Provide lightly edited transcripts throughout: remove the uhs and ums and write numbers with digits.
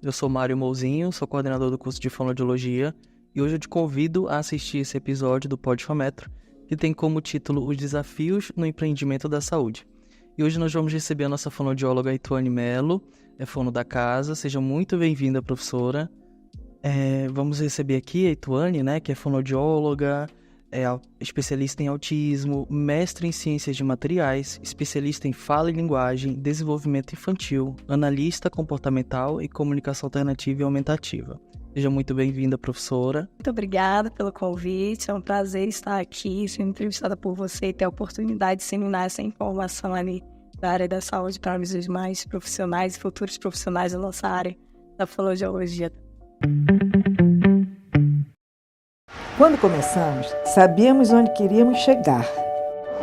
Eu sou Mário Mouzinho, sou coordenador do curso de Fonoaudiologia e hoje eu te convido a assistir esse episódio do Podfometro, que tem como título Os Desafios no Empreendimento da Saúde. E hoje nós vamos receber a nossa fonoaudióloga Ituane Melo, é fono da casa. Seja muito bem-vinda, professora. Vamos receber aqui a Ituane, né, que é fonoaudióloga, especialista em autismo, mestre em ciências de materiais, especialista em fala e linguagem, desenvolvimento infantil, analista comportamental e comunicação alternativa e aumentativa. Seja muito bem-vinda, professora. Muito obrigada pelo convite, é um prazer estar aqui, sendo entrevistada por você e ter a oportunidade de disseminar essa informação ali da área da saúde para os demais profissionais e futuros profissionais da nossa área da fonoaudiologia. Quando começamos, sabíamos onde queríamos chegar.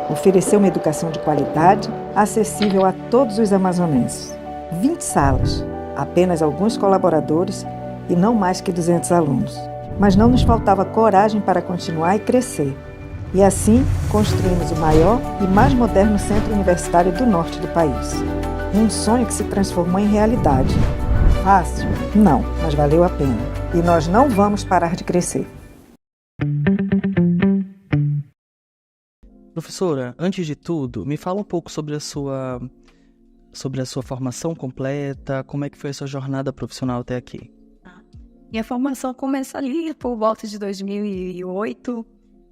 Oferecer uma educação de qualidade, acessível a todos os amazonenses. 20 salas, apenas alguns colaboradores e não mais que 200 alunos. Mas não nos faltava coragem para continuar e crescer. E assim, construímos o maior e mais moderno centro universitário do norte do país. Um sonho que se transformou em realidade. Fácil? Não, mas valeu a pena. E nós não vamos parar de crescer. Professora, antes de tudo, me fala um pouco sobre a sua formação completa, como é que foi a sua jornada profissional até aqui? Minha formação começa ali por volta de 2008,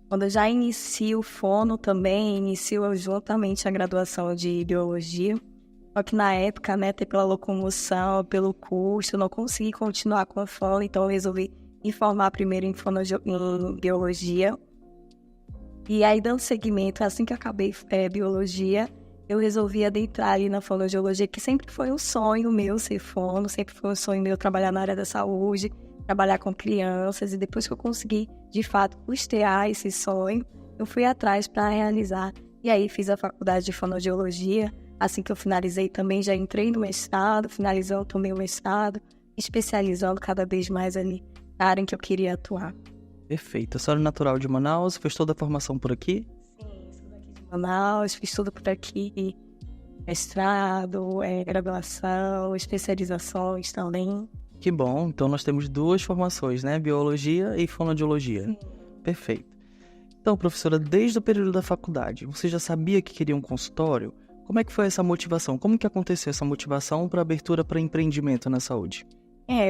quando eu já inicio o fono também, inicio juntamente a graduação de biologia. Só que na época, né, até pela locomoção, pelo custo, eu não consegui continuar com a fono, então eu resolvi me formar primeiro em biologia. E aí, dando seguimento, assim que eu acabei biologia, eu resolvi adentrar ali na fonoaudiologia, que sempre foi um sonho meu ser fono, sempre foi um sonho meu trabalhar na área da saúde, trabalhar com crianças. E depois que eu consegui, de fato, custear esse sonho, eu fui atrás para realizar. E aí, fiz a faculdade de fonoaudiologia. Assim que eu finalizei também, já entrei no mestrado, finalizando também o mestrado, especializando cada vez mais ali na área em que eu queria atuar. Perfeito. A senhora é natural de Manaus, fez toda a formação por aqui? Sim, sou daqui de Manaus, fiz tudo por aqui, mestrado, graduação, especializações também. Que bom, então nós temos duas formações, né? Biologia e fonoaudiologia. Sim. Perfeito. Então, professora, desde o período da faculdade, você já sabia que queria um consultório? Como é que foi essa motivação? Como que aconteceu essa motivação para abertura para empreendimento na saúde?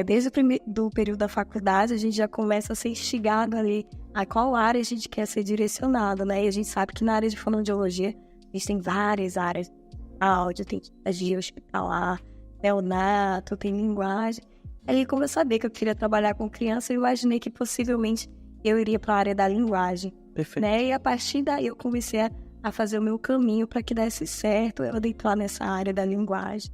Desde do período da faculdade, a gente já começa a ser instigado ali a qual área a gente quer ser direcionado, né? E a gente sabe que na área de fonoaudiologia, a gente tem várias áreas. Áudio, tem pedagogia hospitalar, neonato, tem linguagem. Aí, como eu sabia que eu queria trabalhar com criança, eu imaginei que possivelmente eu iria para a área da linguagem. Perfeito. Né? E a partir daí eu comecei a fazer o meu caminho para que desse certo eu adentrar nessa área da linguagem.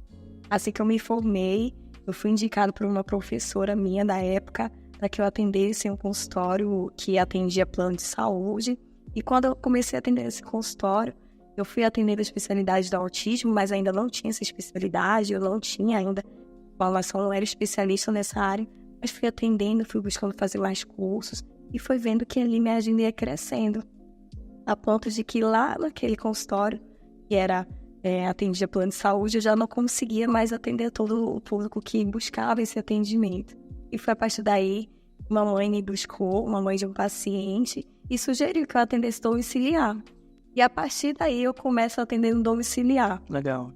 Assim que eu me formei, eu fui indicado por uma professora minha da época para que eu atendesse em um consultório que atendia plano de saúde. E quando eu comecei a atender esse consultório, eu fui atendendo a especialidade do autismo, mas ainda não tinha essa especialidade, eu não tinha ainda formação, não era especialista nessa área, mas fui atendendo, fui buscando fazer mais cursos e fui vendo que ali minha agenda ia crescendo, a ponto de que lá naquele consultório, que era atendia plano de saúde, eu já não conseguia mais atender todo o público que buscava esse atendimento. E foi a partir daí, uma mãe me buscou, uma mãe de um paciente, e sugeriu que eu atendesse domiciliar. E a partir daí eu começo a atender no domiciliar. Legal.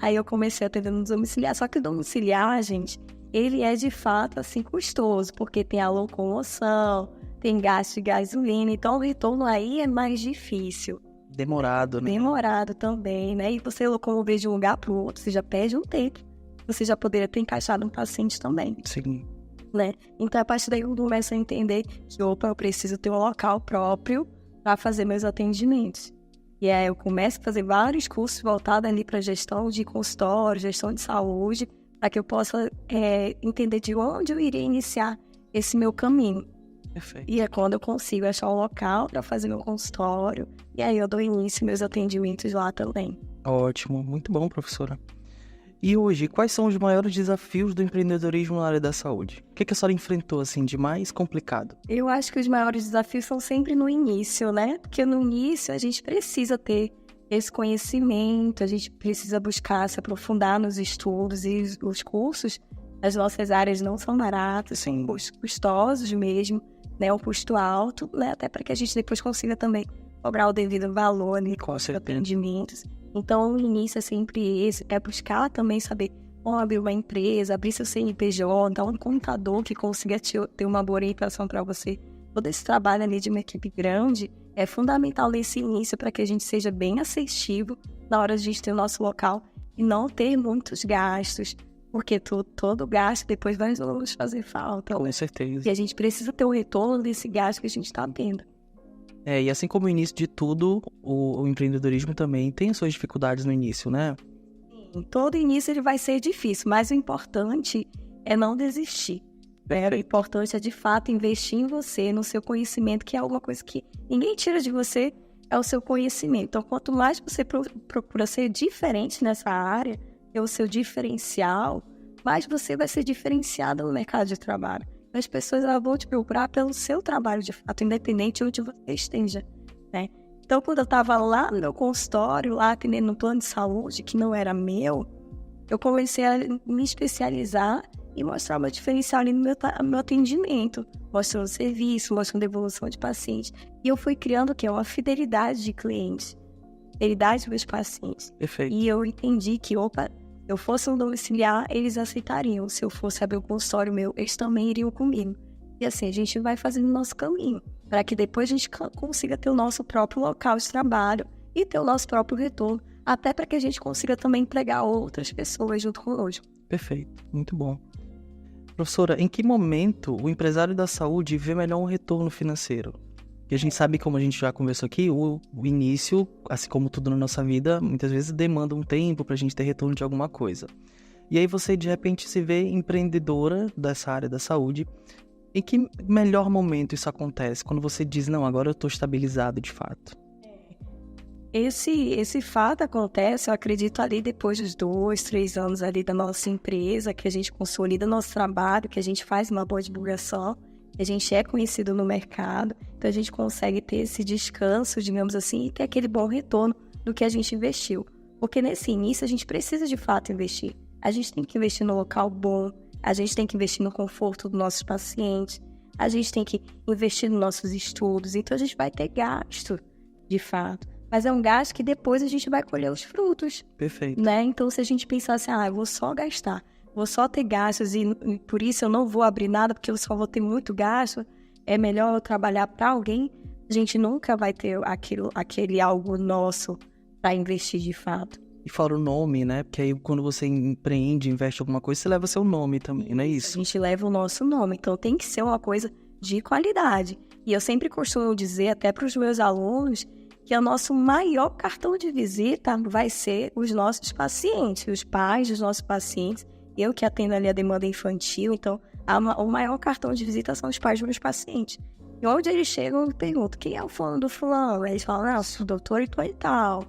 Aí eu comecei a atender no domiciliar, só que o domiciliar, gente, ele é de fato assim custoso, porque tem a locomoção, tem gasto de gasolina, então o retorno aí é mais difícil. Demorado, né? Demorado também, né? E você locomover de um lugar para o outro, você já perde um tempo. Você já poderia ter encaixado um paciente também. Sim. Né? Então, a partir daí eu começo a entender que, eu preciso ter um local próprio para fazer meus atendimentos. E aí eu começo a fazer vários cursos voltados ali para gestão de consultório, gestão de saúde, para que eu possa entender de onde eu iria iniciar esse meu caminho. Perfeito. E é quando eu consigo achar um local para fazer meu consultório. E aí eu dou início aos meus atendimentos lá também. Ótimo, muito bom, professora. E hoje, quais são os maiores desafios do empreendedorismo na área da saúde? O que a senhora enfrentou, assim, de mais complicado? Eu acho que os maiores desafios são sempre no início, né? Porque no início a gente precisa ter esse conhecimento, a gente precisa buscar se aprofundar nos estudos e os cursos As nossas áreas não são baratas, são custosos mesmo, né? Um custo alto, né? Até para que a gente depois consiga também cobrar o devido valor ali com os atendimentos. Então, o início é sempre esse, é buscar também saber como abrir uma empresa, abrir seu CNPJ, um contador que consiga ter uma boa orientação para você. Todo esse trabalho ali de uma equipe grande é fundamental nesse início para que a gente seja bem assertivo na hora de a gente ter o nosso local e não ter muitos gastos, porque todo gasto depois vai nos fazer falta. Com certeza. E a gente precisa ter o retorno desse gasto que a gente está tendo. E assim como o início de tudo, o empreendedorismo também tem as suas dificuldades no início, né? Sim, todo início ele vai ser difícil, mas o importante é não desistir. O importante é, de fato, investir em você, no seu conhecimento, que é alguma coisa que ninguém tira de você, é o seu conhecimento. Então, quanto mais você procura ser diferente nessa área, ter o seu diferencial, mais você vai ser diferenciado no mercado de trabalho. As pessoas vão te procurar pelo seu trabalho, de fato, independente de onde você esteja, né? Então, quando eu estava lá no meu consultório, lá atendendo no plano de saúde, que não era meu, eu comecei a me especializar e mostrar o meu diferencial ali no meu atendimento, mostrando serviço, mostrando evolução de paciente. E eu fui criando o quê? Uma fidelidade de clientes, fidelidade dos meus pacientes. Perfeito. E eu entendi que, se eu fosse um domiciliar, eles aceitariam. Se eu fosse abrir o consultório meu, eles também iriam comigo. E assim, a gente vai fazendo o nosso caminho, para que depois a gente consiga ter o nosso próprio local de trabalho e ter o nosso próprio retorno, até para que a gente consiga também empregar outras pessoas junto conosco. Perfeito, muito bom. Professora, em que momento o empresário da saúde vê melhor um retorno financeiro? Porque a gente sabe, como a gente já conversou aqui, o início, assim como tudo na nossa vida, muitas vezes demanda um tempo para a gente ter retorno de alguma coisa. E aí você, de repente, se vê empreendedora dessa área da saúde. Em que melhor momento isso acontece? Quando você diz, não, agora eu estou estabilizado de fato. Esse fato acontece, eu acredito, ali depois dos 2, 3 anos ali da nossa empresa, que a gente consolida nosso trabalho, que a gente faz uma boa divulgação, que a gente é conhecido no mercado, então a gente consegue ter esse descanso, digamos assim, e ter aquele bom retorno do que a gente investiu. Porque nesse início a gente precisa de fato investir. A gente tem que investir no local bom, a gente tem que investir no conforto dos nossos pacientes, a gente tem que investir nos nossos estudos, então a gente vai ter gasto, de fato. Mas é um gasto que depois a gente vai colher os frutos. Perfeito. Né? Então, se a gente pensar assim, eu vou só gastar, vou só ter gastos e por isso eu não vou abrir nada porque eu só vou ter muito gasto, é melhor eu trabalhar para alguém, a gente nunca vai ter aquele algo nosso para investir de fato. E fora o nome, né? Porque aí quando você empreende, investe em alguma coisa, você leva seu nome também, não é isso? A gente leva o nosso nome, então tem que ser uma coisa de qualidade. E eu sempre costumo dizer até para os meus alunos que o nosso maior cartão de visita vai ser os nossos pacientes, os pais dos nossos pacientes. Eu que atendo ali a demanda infantil, então o maior cartão de visita são os pais dos meus pacientes. E onde eles chegam, eu pergunto, quem é o fulano do fulano? Eles falam, não, sou doutor e tal.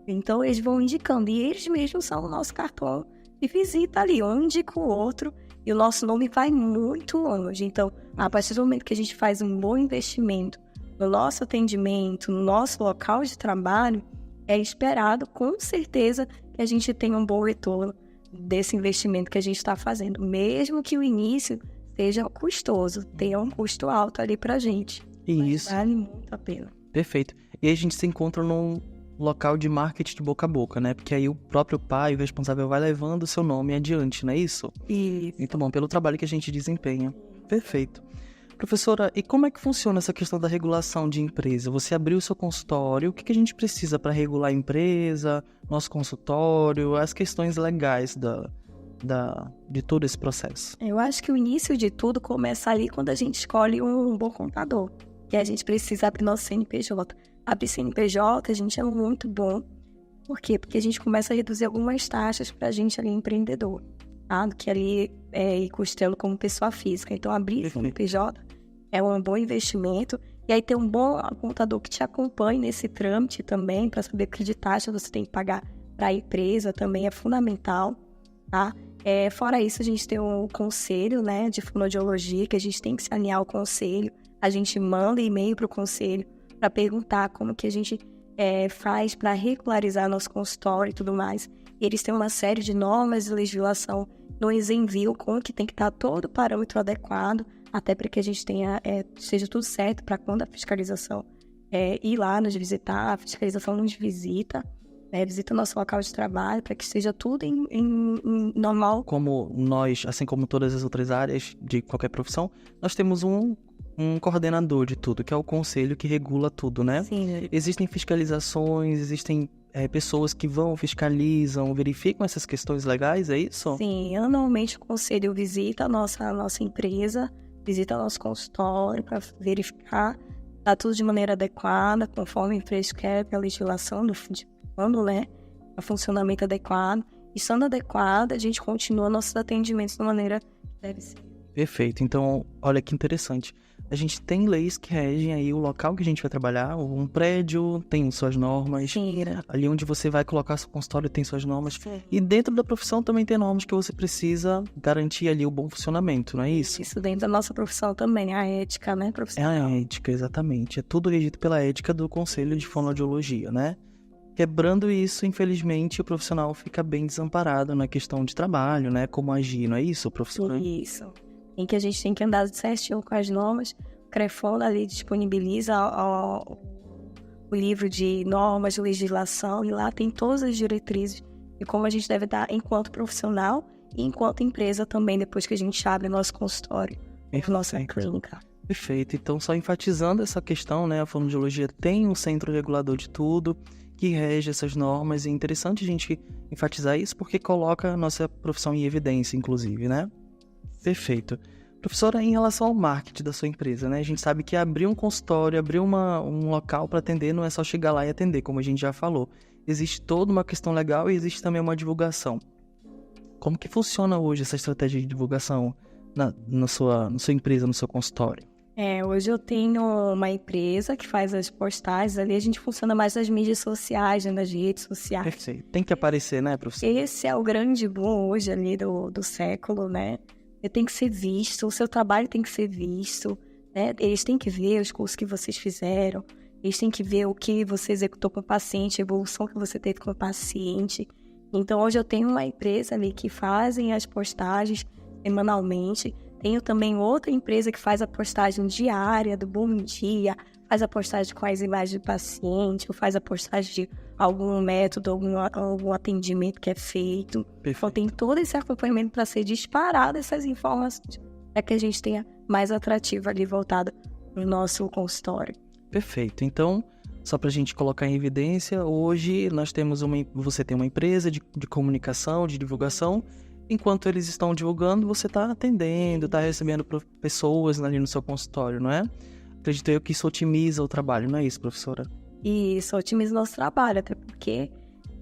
Então eles vão indicando, e eles mesmos são o nosso cartão de visita ali, um indica o outro, e o nosso nome vai muito longe. Então, a partir do momento que a gente faz um bom investimento no nosso atendimento, no nosso local de trabalho, é esperado, com certeza, que a gente tenha um bom retorno desse investimento que a gente está fazendo, mesmo que o início seja custoso, tenha um custo alto ali pra gente. Isso. Vale muito a pena. Perfeito. E aí a gente se encontra num local de marketing de boca a boca, né? Porque aí o próprio pai, o responsável, vai levando o seu nome adiante, não é isso? Isso. Muito bom, pelo trabalho que a gente desempenha. Perfeito. Professora, e como é que funciona essa questão da regulação de empresa? Você abriu o seu consultório, o que a gente precisa para regular a empresa, nosso consultório, as questões legais de todo esse processo? Eu acho que o início de tudo começa ali quando a gente escolhe um bom contador, que a gente precisa abrir nosso CNPJ. Abrir CNPJ, a gente é muito bom. Por quê? Porque a gente começa a reduzir algumas taxas para a gente ali empreendedor, tá? Do que ali ir custando como pessoa física. Então, abrir CNPJ é um bom investimento. E aí, ter um bom contador que te acompanhe nesse trâmite também, para saber que de taxa você tem que pagar para a empresa também é fundamental, tá? Fora isso, a gente tem um conselho, né, de fonoaudiologia, que a gente tem que se alinhar ao conselho. A gente manda e-mail para o conselho para perguntar como que a gente faz para regularizar nosso consultório e tudo mais. E eles têm uma série de normas de legislação nos enviam com que tem que estar todo o parâmetro adequado, até para que a gente tenha, seja tudo certo para quando a fiscalização ir lá nos visitar, a fiscalização nos visita, visita o nosso local de trabalho, para que esteja tudo em normal. Como nós, assim como todas as outras áreas de qualquer profissão, nós temos um coordenador de tudo, que é o conselho que regula tudo, né? Sim. Existem fiscalizações, existem pessoas que vão, fiscalizam, verificam essas questões legais, é isso? Sim, anualmente o conselho visita a nossa empresa, visita o nosso consultório para verificar, tá tudo de maneira adequada, conforme a empresa quer, a legislação do fundo, né? O funcionamento adequado. E estando adequado, a gente continua nossos atendimentos da maneira que deve ser. Perfeito. Então, olha que interessante. A gente tem leis que regem aí o local que a gente vai trabalhar. Um prédio tem suas normas. Sim. Ali onde você vai colocar seu consultório tem suas normas. Sim. E dentro da profissão também tem normas que você precisa garantir ali o bom funcionamento, não é isso? Isso dentro da nossa profissão também, a ética, né, É profissional. a ética, exatamente. É tudo regido pela ética do Conselho de Fonoaudiologia, né? Quebrando isso, infelizmente, o profissional fica bem desamparado na questão de trabalho, né? Como agir, não é isso, professor? Isso. Em que a gente tem que andar certinho com as normas. O CREFONA ali disponibiliza o livro de normas de legislação e lá tem todas as diretrizes de como a gente deve dar enquanto profissional e enquanto empresa também, depois que a gente abre nosso consultório, nossa clínica. Perfeito. Então, só enfatizando essa questão, né? A fonoaudiologia tem um centro regulador de tudo, que rege essas normas. E é interessante a gente enfatizar isso porque coloca a nossa profissão em evidência, inclusive, né? Perfeito. Professora, em relação ao marketing da sua empresa, né? A gente sabe que abrir um consultório, abrir um local para atender, não é só chegar lá e atender, como a gente já falou. Existe toda uma questão legal e existe também uma divulgação. Como que funciona hoje essa estratégia de divulgação na sua empresa, no seu consultório? Hoje eu tenho uma empresa que faz as postagens ali, a gente funciona mais nas mídias sociais, né, nas redes sociais. Perfeito. Tem que aparecer, né, professor? Esse é o grande boom hoje ali do século, né? Tem que ser visto, o seu trabalho tem que ser visto, né? Eles têm que ver os cursos que vocês fizeram, eles têm que ver o que você executou com o paciente, a evolução que você teve com o paciente. Então, hoje eu tenho uma empresa ali que fazem as postagens semanalmente. Tenho também outra empresa que faz a postagem diária do bom dia, faz a postagem com as imagens do paciente, ou faz a postagem de algum método, algum atendimento que é feito. Então, tem todo esse acompanhamento para ser disparado essas informações, para que a gente tenha mais atrativo ali voltado para o nosso consultório. Perfeito. Então, só para a gente colocar em evidência, hoje nós temos você tem uma empresa de comunicação, de divulgação. Enquanto eles estão divulgando, você está atendendo, está recebendo pessoas ali no seu consultório, não é? Acredito eu que isso otimiza o trabalho, não é isso, professora? Isso, otimiza o nosso trabalho, até porque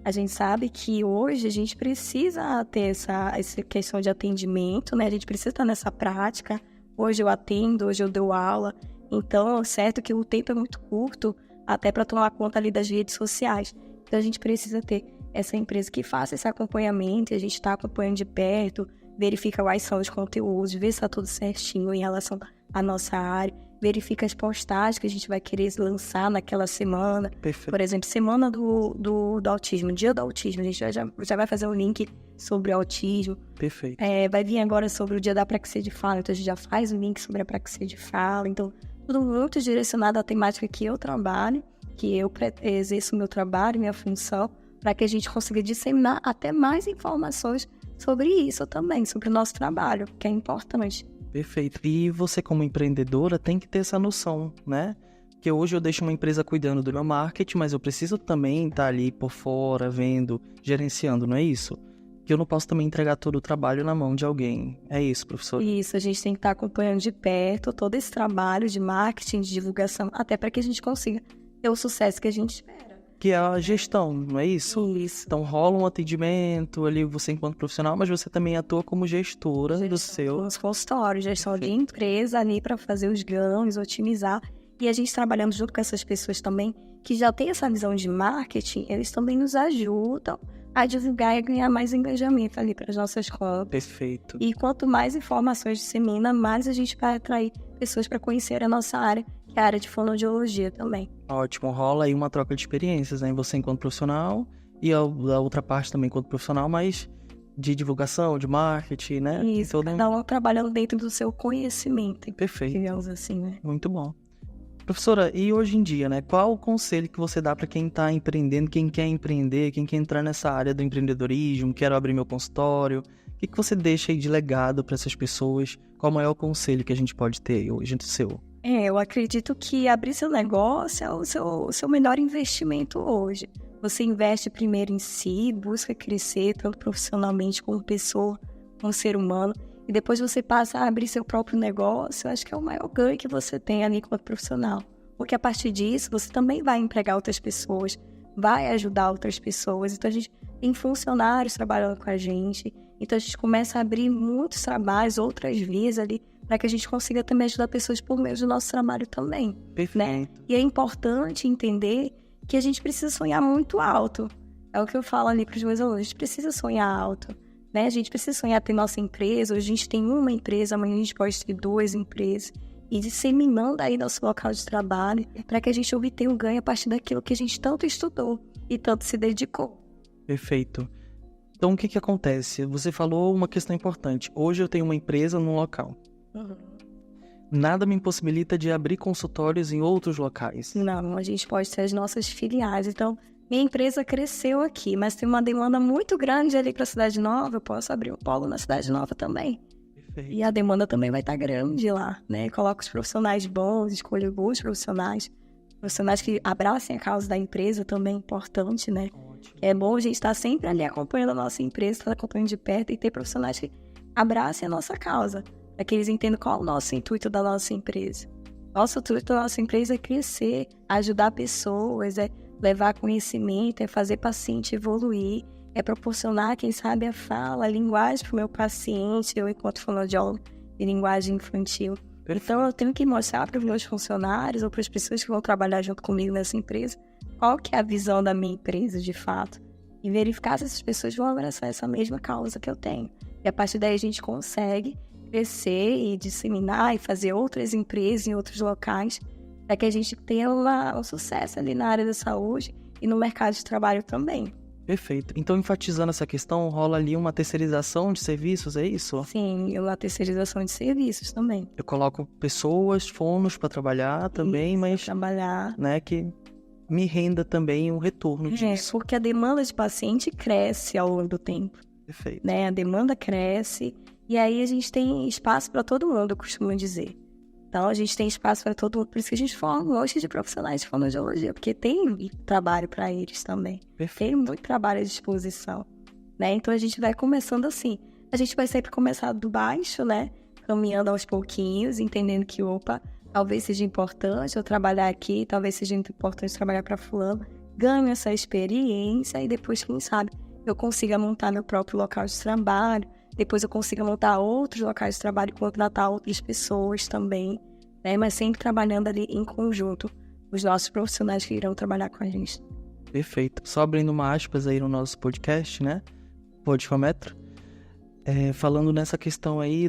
a gente sabe que hoje a gente precisa ter essa questão de atendimento, né? A gente precisa estar nessa prática. Hoje eu atendo, hoje eu dou aula. Então, é certo que o tempo é muito curto, até para tomar conta ali das redes sociais. Então, a gente precisa ter essa empresa que faça esse acompanhamento, e a gente está acompanhando de perto, verifica quais são os conteúdos, vê se está tudo certinho em relação à nossa área, verifica as postagens que a gente vai querer lançar naquela semana. Perfeito. Por exemplo, semana do autismo, dia do autismo, a gente já vai fazer um link sobre o autismo. Perfeito. Vai vir agora sobre o dia da apraxia de fala, então a gente já faz um link sobre a apraxia de fala. Então, tudo muito direcionado à temática que eu trabalho, que eu exerço o meu trabalho, minha função, para que a gente consiga disseminar até mais informações sobre isso também, sobre o nosso trabalho, que é importante. Perfeito. E você, como empreendedora, tem que ter essa noção, né? Porque hoje eu deixo uma empresa cuidando do meu marketing, mas eu preciso também estar ali por fora, vendo, gerenciando, não é isso? Que eu não posso também entregar todo o trabalho na mão de alguém. É isso, professor? Isso, a gente tem que estar acompanhando de perto todo esse trabalho de marketing, de divulgação, até para que a gente consiga ter o sucesso que a gente espera. Que é a gestão, não é isso? Isso. Então rola um atendimento ali, você enquanto profissional, mas você também atua como gestora do seu... Os consultórios, gestão de empresa ali para fazer os ganhos, otimizar. E a gente trabalhando junto com essas pessoas também, que já tem essa visão de marketing, eles também nos ajudam a divulgar e ganhar mais engajamento ali para as nossas contas. Perfeito. E quanto mais informações dissemina, mais a gente vai atrair pessoas para conhecer a nossa área, que é a área de fonoaudiologia também. Ótimo, rola aí uma troca de experiências, né? Você enquanto profissional e a outra parte também enquanto profissional, mas de divulgação, de marketing, né? Isso, cada um trabalhando dentro do seu conhecimento. Perfeito. Digamos assim, né? Muito bom. Professora, e hoje em dia, né? Qual o conselho que você dá para quem está empreendendo, quem quer empreender, quem quer entrar nessa área do empreendedorismo, quero abrir meu consultório? O que você deixa aí de legado para essas pessoas? Qual o maior conselho que a gente pode ter hoje do seu? Eu acredito que abrir seu negócio é o seu melhor investimento hoje. Você investe primeiro em si, busca crescer tanto profissionalmente como pessoa, como ser humano. E depois você passa a abrir seu próprio negócio, eu acho que é o maior ganho que você tem ali como profissional. Porque a partir disso, você também vai empregar outras pessoas, vai ajudar outras pessoas. Então, a gente tem funcionários trabalhando com a gente. Então, a gente começa a abrir muitos trabalhos, outras vias ali, para que a gente consiga também ajudar pessoas por meio do nosso trabalho também. Perfeito. Né? E é importante entender que a gente precisa sonhar muito alto. É o que eu falo ali para os meus alunos, a gente precisa sonhar alto. Né? A gente precisa sonhar ter nossa empresa, hoje a gente tem uma empresa, amanhã a gente pode ter 2 empresas, e disseminando aí nosso local de trabalho para que a gente obtenha um ganho a partir daquilo que a gente tanto estudou e tanto se dedicou. Perfeito. Então, o que acontece? Você falou uma questão importante. Hoje eu tenho uma empresa num local. Uhum. Nada me impossibilita de abrir consultórios em outros locais. Não, a gente pode ter as nossas filiais. Então, minha empresa cresceu aqui, mas tem uma demanda muito grande ali para a Cidade Nova, eu posso abrir um polo na Cidade Nova também. Perfeito. E a demanda também vai estar grande lá, né? Coloco os profissionais bons, escolho bons profissionais que abracem a causa da empresa também é importante, né? Ótimo. É bom a gente estar sempre ali acompanhando a nossa empresa, estar acompanhando de perto e ter profissionais que abracem a nossa causa, para que eles entendam qual é o nosso intuito da nossa empresa. Nosso intuito da nossa empresa é crescer, ajudar pessoas, é levar conhecimento, é fazer paciente evoluir, é proporcionar, quem sabe, a fala, a linguagem para o meu paciente, eu enquanto fonoaudiólogo de linguagem infantil. Perfeito. Então, eu tenho que mostrar para os meus funcionários ou para as pessoas que vão trabalhar junto comigo nessa empresa qual que é a visão da minha empresa, de fato, e verificar se essas pessoas vão abraçar essa mesma causa que eu tenho. E a partir daí a gente consegue crescer e disseminar e fazer outras empresas em outros locais para que a gente tenha um sucesso ali na área da saúde e no mercado de trabalho também. Perfeito. Então, enfatizando essa questão, rola ali uma terceirização de serviços, é isso? Sim, uma terceirização de serviços também. Eu coloco pessoas, fonos para trabalhar também, mas trabalhar, né, que me renda também um retorno disso. Porque a demanda de paciente cresce ao longo do tempo. Perfeito. Né? A demanda cresce e aí a gente tem espaço para todo mundo, eu costumo dizer. Então, a gente tem espaço para todo mundo, por isso que a gente forma um monte de profissionais de fonoaudiologia, porque tem trabalho para eles também. Perfeito. Tem muito trabalho à disposição, né? Então, a gente vai começando assim. A gente vai sempre começar do baixo, né? Caminhando aos pouquinhos, entendendo que, talvez seja importante eu trabalhar aqui, talvez seja importante trabalhar para fulano. Ganho essa experiência e depois, quem sabe, eu consiga montar meu próprio local de trabalho. Depois eu consiga montar outros locais de trabalho e contratar outras pessoas também, né? Mas sempre trabalhando ali em conjunto, os nossos profissionais que irão trabalhar com a gente. Perfeito. Só abrindo uma aspas aí no nosso podcast, né? Podfammetro. Falando nessa questão aí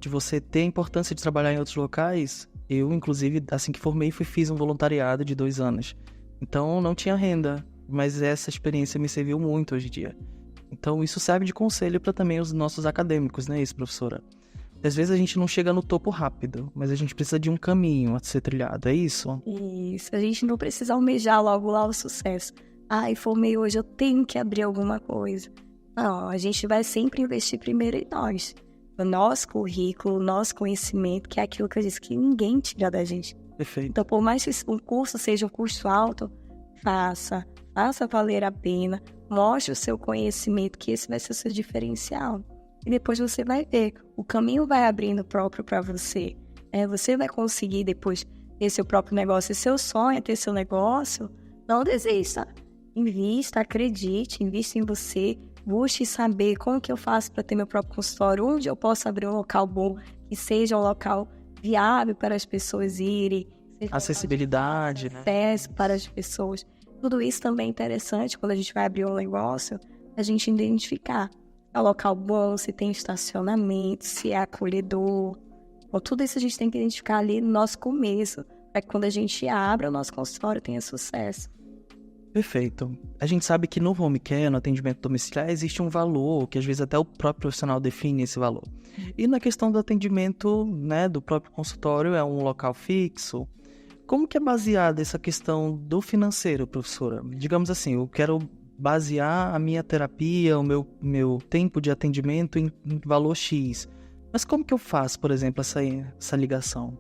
de você ter a importância de trabalhar em outros locais, eu, inclusive, assim que formei, fiz um voluntariado de 2 anos. Então, não tinha renda, mas essa experiência me serviu muito hoje em dia. Então, isso serve de conselho para também os nossos acadêmicos, né, isso, professora? Às vezes a gente não chega no topo rápido, mas a gente precisa de um caminho a ser trilhado, é isso? Isso, a gente não precisa almejar logo lá o sucesso. Formei hoje, eu tenho que abrir alguma coisa. Não, a gente vai sempre investir primeiro em nós. No nosso currículo, no nosso conhecimento, que é aquilo que eu disse, que ninguém tira da gente. Perfeito. Então, por mais que um curso seja um curso alto, faça valer a pena, mostre o seu conhecimento, que esse vai ser o seu diferencial. E depois você vai ver, o caminho vai abrindo próprio para você. Você vai conseguir depois ter seu próprio negócio. E seu sonho é ter seu negócio, não desista. Invista, acredite, invista em você. Busque saber como que eu faço para ter meu próprio consultório, onde eu posso abrir um local bom, que seja um local viável para as pessoas irem. Acessibilidade, né? Acesso para as pessoas. Tudo isso também é interessante quando a gente vai abrir um negócio, a gente identificar se é um local bom, se tem estacionamento, se é acolhedor. Bom, tudo isso a gente tem que identificar ali no nosso começo, para que quando a gente abra o nosso consultório tenha sucesso. Perfeito. A gente sabe que no home care, no atendimento domiciliar, existe um valor, que às vezes até o próprio profissional define esse valor. E na questão do atendimento, né, do próprio consultório, é um local fixo. Como que é baseada essa questão do financeiro, professora? Digamos assim, eu quero basear a minha terapia, o meu tempo de atendimento em valor X. Mas como que eu faço, por exemplo, essa ligação?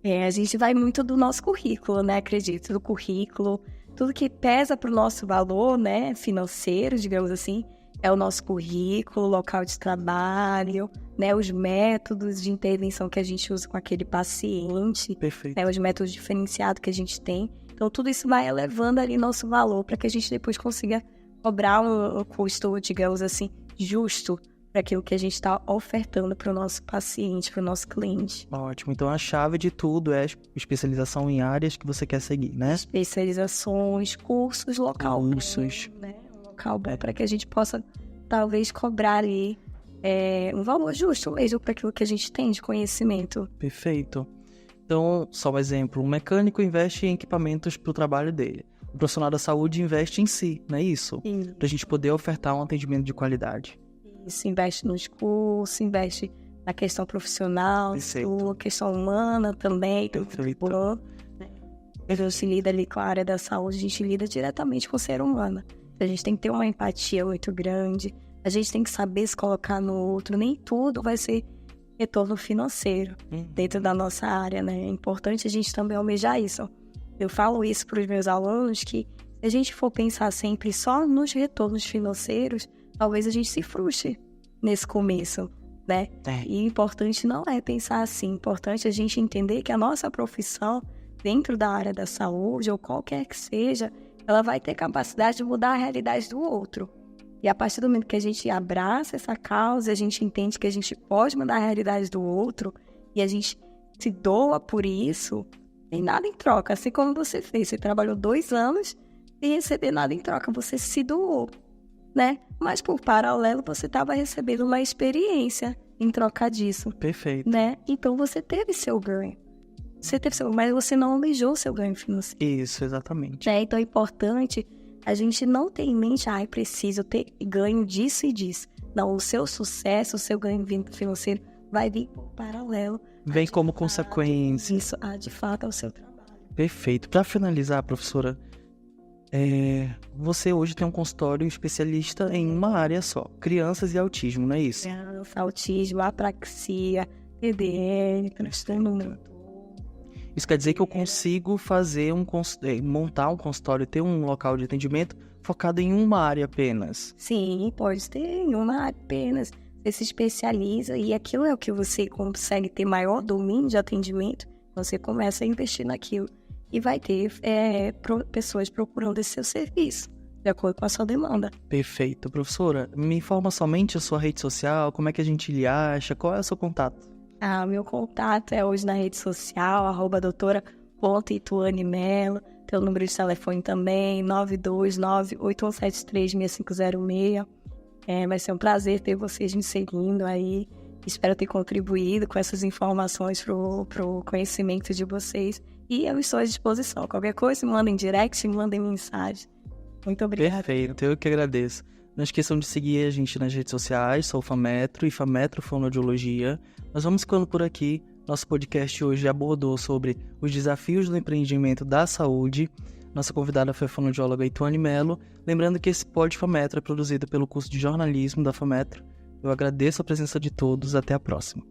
A gente vai muito do nosso currículo, né? Acredito, do currículo. Tudo que pesa para o nosso valor, né, financeiro, digamos assim, é o nosso currículo, local de trabalho, né, os métodos de intervenção que a gente usa com aquele paciente, Perfeito. né, os métodos diferenciados que a gente tem. Então, tudo isso vai elevando ali nosso valor para que a gente depois consiga cobrar um custo, digamos assim, justo para aquilo que a gente está ofertando para o nosso paciente, para o nosso cliente. Ótimo. Então, a chave de tudo é especialização em áreas que você quer seguir, né? Especializações, cursos, local Cursos. bom, né? Um local bom para que a gente possa, talvez, cobrar ali um valor justo mesmo para aquilo que a gente tem de conhecimento. Perfeito. Então, só um exemplo. Um mecânico investe em equipamentos para o trabalho dele. O profissional da saúde investe em si, não é isso? Para a gente poder ofertar um atendimento de qualidade. Isso, investe nos cursos, investe na questão profissional, na questão humana também. Perfeito. A gente lida ali com a área da saúde, a gente lida diretamente com o ser humano. A gente tem que ter uma empatia muito grande, a gente tem que saber se colocar no outro. Nem tudo vai ser retorno financeiro dentro da nossa área, né? É importante a gente também almejar isso. Eu falo isso para os meus alunos, que se a gente for pensar sempre só nos retornos financeiros, talvez a gente se frustre nesse começo, né? E importante não é pensar assim, importante a gente entender que a nossa profissão, dentro da área da saúde, ou qualquer que seja, ela vai ter capacidade de mudar a realidade do outro. E a partir do momento que a gente abraça essa causa, a gente entende que a gente pode mudar a realidade do outro, e a gente se doa por isso, tem nada em troca. Assim como você fez, você trabalhou 2 anos sem receber nada em troca, você se doou, né? Mas, por paralelo, você estava recebendo uma experiência em troca disso. Perfeito. Né? Então, você teve seu ganho. Mas você não almejou seu ganho financeiro. Isso, exatamente. Né? Então, é importante a gente não ter em mente, preciso ter ganho disso e disso. Não, o seu sucesso, o seu ganho financeiro vai vir por paralelo. Vem como consequência. Isso, de fato, ao seu trabalho. Perfeito. Para finalizar, professora, você hoje tem um consultório especialista em uma área só, crianças e autismo, não é isso? Criança, autismo, apraxia, TDM, transtorno motor. Isso quer dizer que eu consigo fazer montar um consultório, ter um local de atendimento focado em uma área apenas? Sim, pode ter em uma área apenas. Você se especializa e aquilo é o que você consegue ter maior domínio de atendimento, você começa a investir naquilo. E vai ter pessoas procurando esse seu serviço, de acordo com a sua demanda. Perfeito. Professora, me informa somente a sua rede social, como é que a gente lhe acha, qual é o seu contato? Meu contato é hoje na rede social, @doutora.ituane.melo. Tem o número de telefone também, 929-8173-6506. Vai ser um prazer ter vocês me seguindo aí. Espero ter contribuído com essas informações pro conhecimento de vocês. E eu estou à disposição. Qualquer coisa, me mandem direct, me mandem mensagem. Muito obrigada. Perfeito, eu que agradeço. Não esqueçam de seguir a gente nas redes sociais, sou o Fametro e Fametro Fonoaudiologia. Nós vamos ficando por aqui. Nosso podcast hoje abordou sobre os desafios do empreendimento da saúde. Nossa convidada foi a fonoaudióloga Ituane Melo. Lembrando que esse Pod Fametro é produzido pelo curso de jornalismo da Fametro. Eu agradeço a presença de todos. Até a próxima.